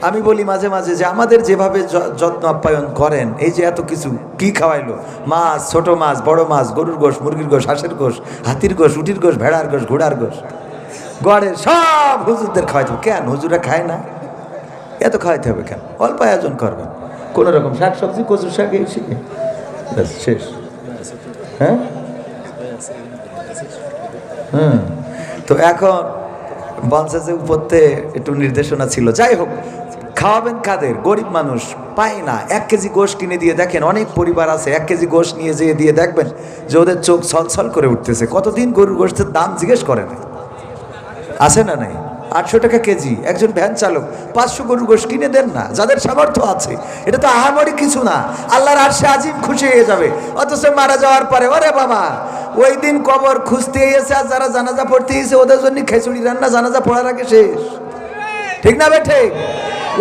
আমি বলি মাঝে মাঝে যে আমাদের যেভাবে যত্ন আপ্যায়ন করেন, এই যে এত কিছু কি খাওয়াইলো, মাছ, ছোট মাছ, বড় মাছ, গরুর গোশ, মুরগির গোশ, হাঁসের গোশ, হাতির গোশ, উটির গোশ, ভেড়ার গোশ, ঘোড়ার গোশ, গড়ের সব হুজুরদের খাওয়াইতে হবে। কেন হুজুরা খায় না? এত খাওয়াইতে হবে কেন? অল্প আয়োজন করবেন, কোনো রকম শাক সবজি, কচুর শাক, এই শিখে শেষ। হ্যাঁ তো এখন বলছে যে উপরতে একটু নির্দেশনা ছিল। যাই হোক, খাওয়াবেন কাদের? গরিব মানুষ পায় না। 1 কেজি গোশ কিনে দিয়ে দেখেন, অনেক পরিবার আছে 1 কেজি গোশ নিয়ে যেয়ে দিয়ে দেখবেন যে ওদের চোখ ছলছল করে উঠতেছে। কতদিন গরুর গোশতের দাম জিজ্ঞেস করে না, আছে না নাই? 800 টাকা কেজি। একজন ভ্যান চালক 500 গরুর গোশ কিনে দেন না, যাদের সামর্থ্য আছে। এটা তো আহামরি কিছু না, আল্লাহর আরশে আজিম খুশি হয়ে যাবে। অথচ মারা যাওয়ার পরে ওরে বাবা, ওই দিন কবর খুঁজতে এসে আর যারা জানাজা পড়তে এসে ওদের জন্য খিচুড়ি রান্না জানাজা পড়ার আগে শেষ। ঠিক না বেঠে?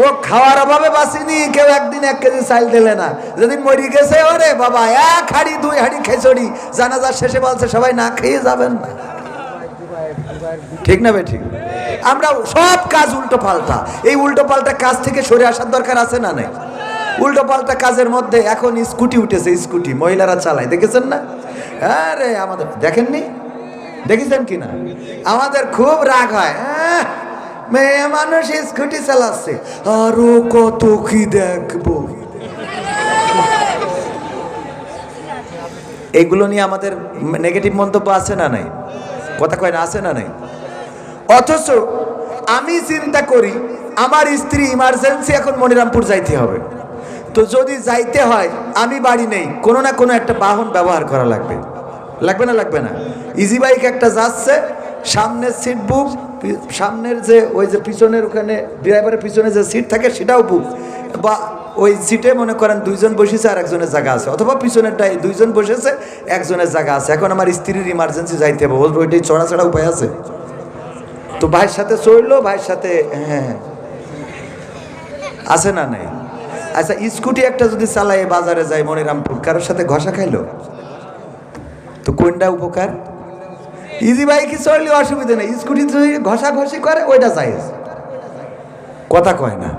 ও খাওয়ার অভাবে বাঁচিনি, কেউ একদিন 1 কেজি চাল দিলে না। যেদিন মরি গেছে ওরে বাবা 1 হাঁড়ি 2 হাঁড়ি খিচুড়ি, জানাজার শেষে বলছে সবাই না খেয়ে যাবেন না। ঠিক না বেঠিক? আমরা সব কাজ উল্টো পাল্টা। এই উল্টো পাল্টা কাজ থেকে সরে আসার দরকার আছে না নাই? উল্টো পাল্টা কাজের মধ্যে এখন স্কুটি উঠেছে, স্কুটি মহিলারা চালায়, দেখেছেন না? আরে আমাদের দেখেননি, দেখেছেন কিনা? আমাদের খুব রাগ হয়, মেয়ে মানুষ স্কুটি চালাচ্ছে, আরো কত কি দেখবো। এগুলো নিয়ে আমাদের নেগেটিভ মন্তব্য আছে না নাই? কথা কয় না, আছে না নাই? অথচ আমি চিন্তা করি আমার স্ত্রী ইমার্জেন্সি এখন মনিরামপুর যাইতে হবে, তো যদি যাইতে হয় আমি বাড়ি নেই, কোনো না কোনো একটা বাহন ব্যবহার করা লাগবে। লাগবে না? লাগবে না? ইজি বাইক একটা যাচ্ছে, সামনের সিট বুক, সামনের যে ওই যে পিছনের ওখানে ড্রাইভারের পিছনে যে সিট থাকে সেটাও বুক, বা ওই সিটে মনে করেন 2 জন বসেছে আর একজনের জায়গা আছে, অথবা পিছনেরটাই 2 জন বসেছে, একজনের জায়গা আছে। এখন আমার স্ত্রীর ইমার্জেন্সি যাইতে হবে, ওইটাই চড়া চড়া উপায় আছে? তো ভাইয়ের সাথে চড়লো, ভাইয়ের সাথে হ্যাঁ আছে না নাই? আচ্ছা, স্কুটি একটা যদি চালায় বাজারে যায় মনিরামপুর, কারোর সাথে ঘষা খাইলো, তো কোনটা উপকার? ইজি বাইকে চড়লে অসুবিধা নেই, স্কুটি যদি ঘষা ঘষি করে ওইটা জায়েজ। কথা কয় না?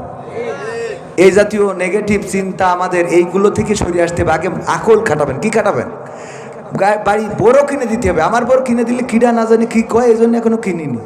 এই জাতীয় নেগেটিভ চিন্তা আমাদের এইগুলো থেকে সরে আসতে হবে। আগে আকল খাটাবেন। কি খাটাবেন? বাড়ি বড় কিনে দিতে হবে। আমার বড় কিনে দিলে কিডা না জানি কি কয়, এই জন্য এখনো কিনিনি।